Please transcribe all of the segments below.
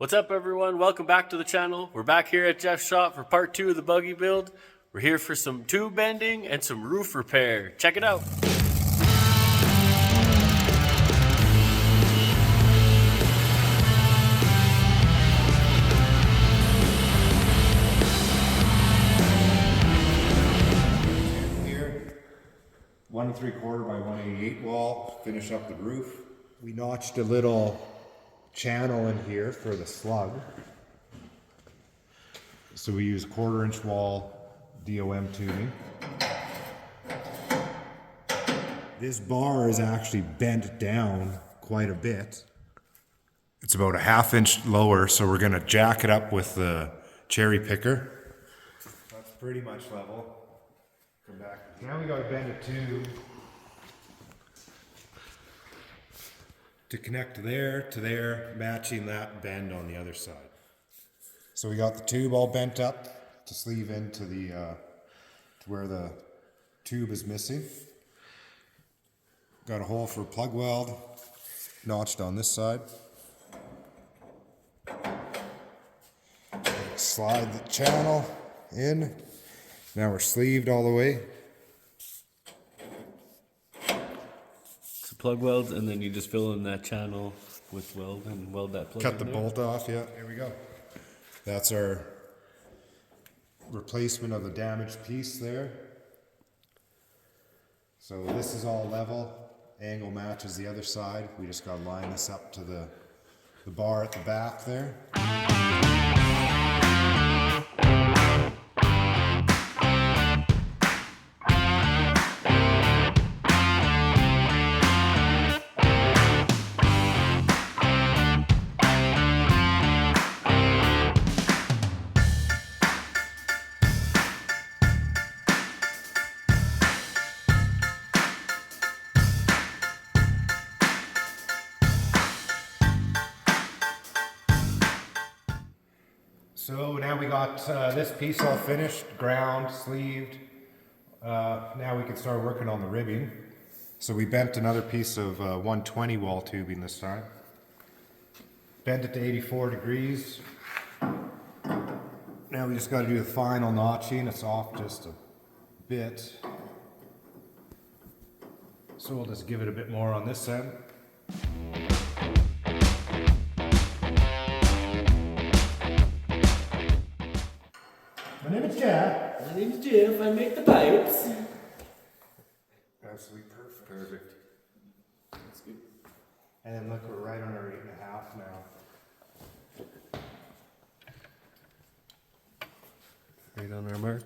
What's up, everyone? Welcome back to the channel. We're back here at Jeff's shop for part 2 of the buggy build. We're here for some tube bending and some roof repair. Check it out. Here, 1 3/4 by 188 wall, finish up the roof. We notched a little channel in here for the slug. So we use 1/4 inch wall DOM tubing. This bar is actually bent down quite a bit. It's about a 1/2 inch lower, so we're gonna jack it up with the cherry picker. That's pretty much level. Come back. Now we gotta bend it to connect there to there, matching that bend on the other side. So we got the tube all bent up to sleeve into the to where the tube is missing. Got a hole for a plug weld notched on this side. Slide the channel in. Now we're sleeved all the way. So plug welds, and then you just fill in that channel with weld and weld that plug. Cut the bolt off, yeah, here we go. That's our replacement of the damaged piece there. So this is all level, angle matches the other side. We just gotta line this up to the bar at the back there. So now we got this piece all finished, ground, sleeved. Now we can start working on the ribbing. So we bent another piece of 120 wall tubing this time. Bent it to 84 degrees. Now we just got to do the final notching. It's off just a bit. So we'll just give it a bit more on this end. My name is Jeff. My name's Jeff. I make the pipes. Absolutely perfect. Perfect. That's good. And then look, we're right on our 8.5 now. Right on our mark.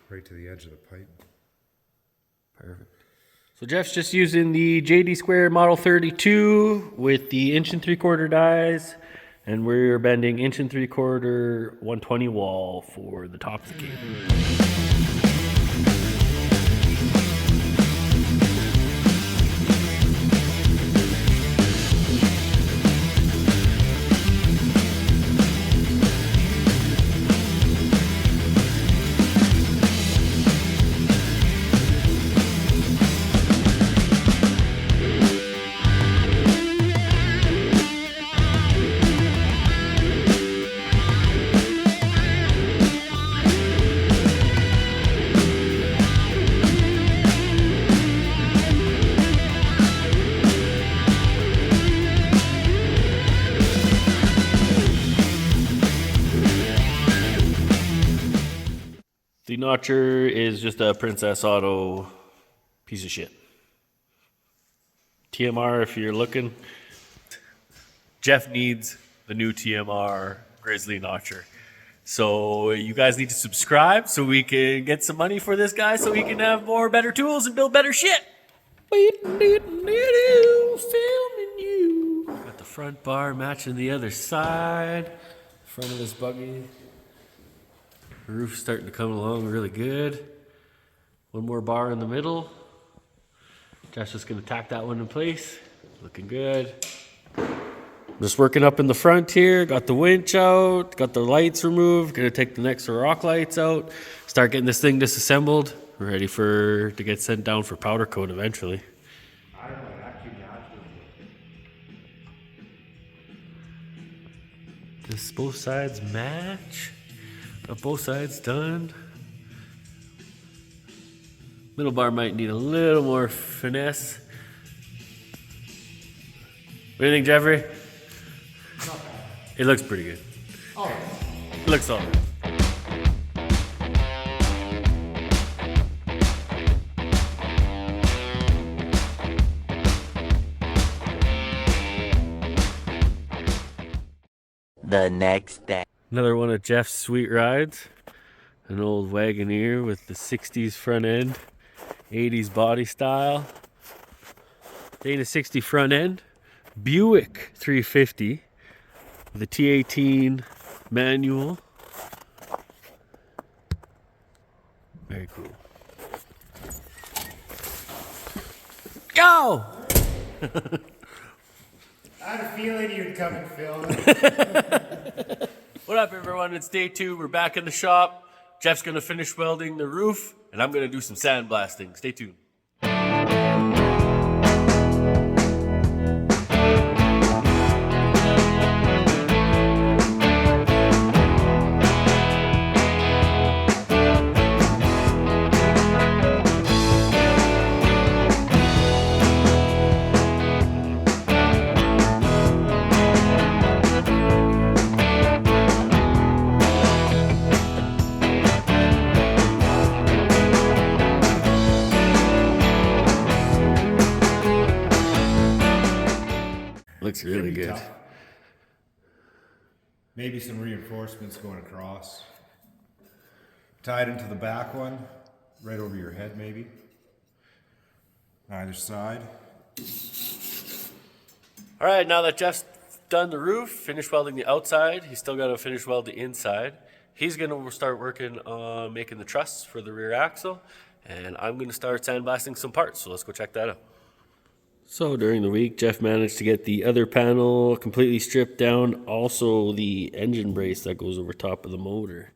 Right to the edge of the pipe. Perfect. So Jeff's just using the JD Square Model 32 with the 1 3/4 dies. And we're bending 1 3/4 120 wall for the top of the cable. The notcher is just a Princess Auto piece of shit. TMR, if you're looking, Jeff needs the new TMR Grizzly notcher. So you guys need to subscribe so we can get some money for this guy so he can have more better tools and build better shit. Filming you. Got the front bar matching the other side. Front of this buggy. The roof's starting to come along really good. One more bar in the middle. Jeff's just gonna tack that one in place. Looking good. Just working up in the front here. Got the winch out, got the lights removed. Gonna take the next rock lights out. Start getting this thing disassembled. Ready to get sent down for powder coat eventually. This both sides match. Got both sides done. Middle bar might need a little more finesse. What do you think, Jeffrey? Not bad. It looks pretty good. Oh, It looks all right. The next day. Another one of Jeff's sweet rides. An old Wagoneer with the 60s front end, 80s body style. Dana 60 front end. Buick 350 with a T18 manual. Very cool. Go! I had a feeling you'd come and film. What up, everyone? It's day 2. We're back in the shop. Jeff's gonna finish welding the roof, and I'm gonna do some sandblasting. Stay tuned. Looks really good. Tough. Maybe some reinforcements going across. Tied into the back one, right over your head maybe. Either side. All right, now that Jeff's done the roof, finished welding the outside, he's still got to finish weld the inside. He's going to start working on making the truss for the rear axle, and I'm going to start sandblasting some parts, so let's go check that out. So during the week, Jeff managed to get the other panel completely stripped down, also the engine brace that goes over top of the motor.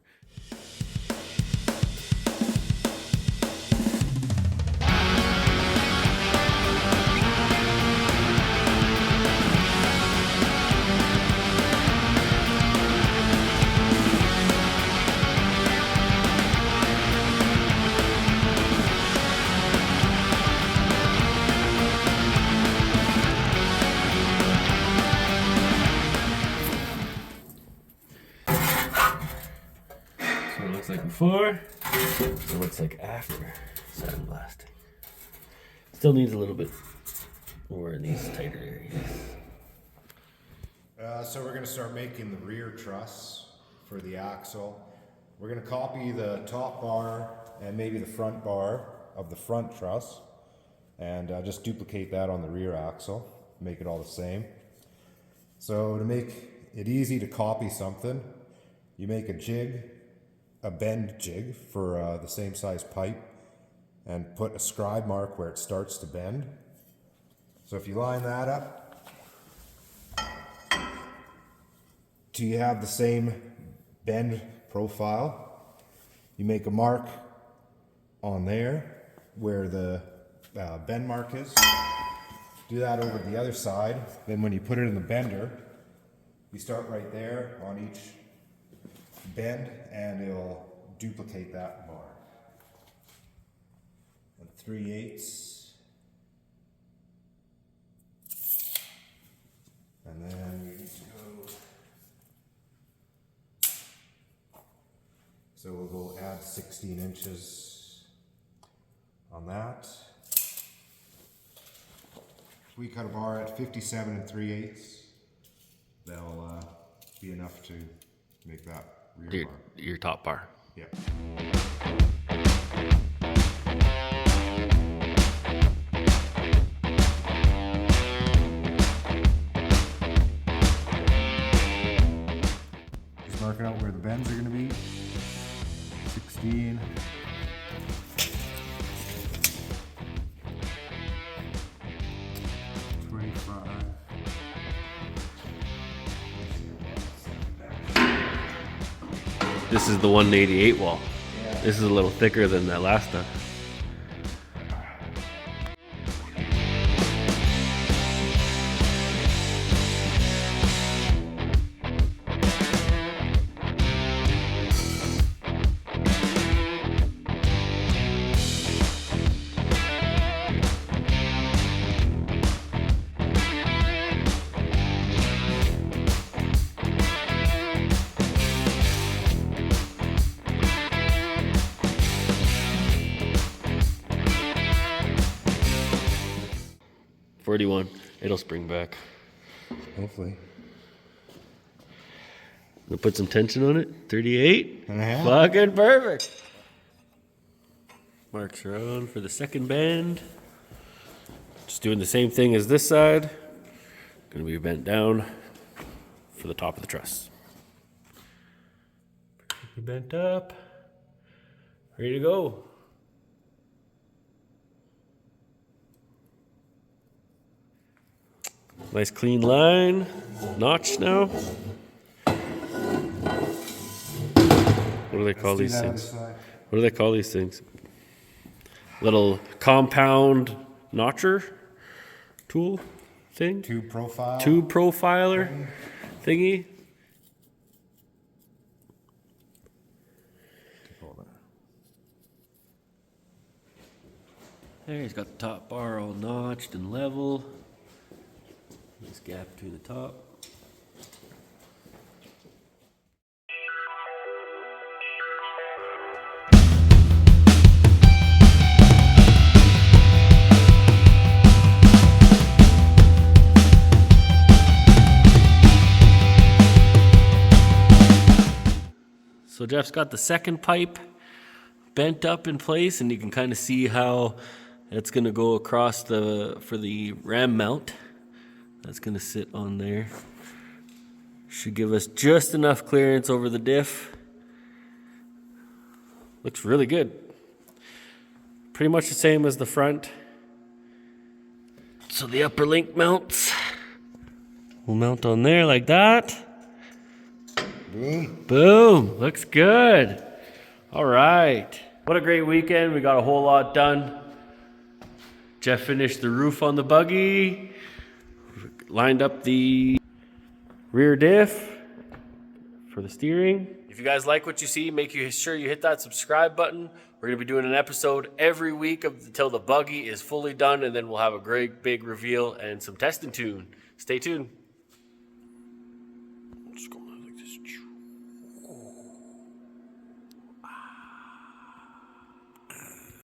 So it looks like before, it looks like after sandblasting. Still needs a little bit more in these tighter areas. So we're going to start making the rear truss for the axle. We're going to copy the top bar and maybe the front bar of the front truss and just duplicate that on the rear axle, make it all the same. So to make it easy to copy something, you make a jig, a bend jig for the same size pipe, and put a scribe mark where it starts to bend. So if you line that up, till you have the same bend profile, you make a mark on there where the bend mark is. Do that over the other side. Then when you put it in the bender, you start right there on each bend and it'll duplicate that bar. And 3/8. And then we need to go. So we'll go add 16 inches on that. If we cut a bar at 57 3/8, that'll be enough to make that rear bar. Your top bar. Yeah. Just marking out where the bends are going to be. 16. This is the 188 wall. Yeah. This is a little thicker than that last one. 41. It'll spring back. Hopefully. We'll put some tension on it. 38. Yeah. Fucking perfect. Marks are on for the second bend. Just doing the same thing as this side. Gonna be bent down for the top of the truss. Perfectly bent up. Ready to go. Nice clean line. Notch now. What do they call these things? What do they call these things? Little compound notcher tool thing? Tube profile. Tube profiler thingy. There, he's got the top bar all notched and level. Nice gap between the top. So Jeff's got the second pipe bent up in place, and you can kind of see how it's going to go across for the ram mount. That's going to sit on there. Should give us just enough clearance over the diff. Looks really good. Pretty much the same as the front. So the upper link mounts. We'll mount on there like that. Boom. Boom. Looks good. All right. What a great weekend. We got a whole lot done. Jeff finished the roof on the buggy. Lined up the rear diff for the steering. If you guys like what you see, make sure you hit that subscribe button. We're going to be doing an episode every week until the buggy is fully done, and then we'll have a great big reveal and some test and tune. Stay tuned.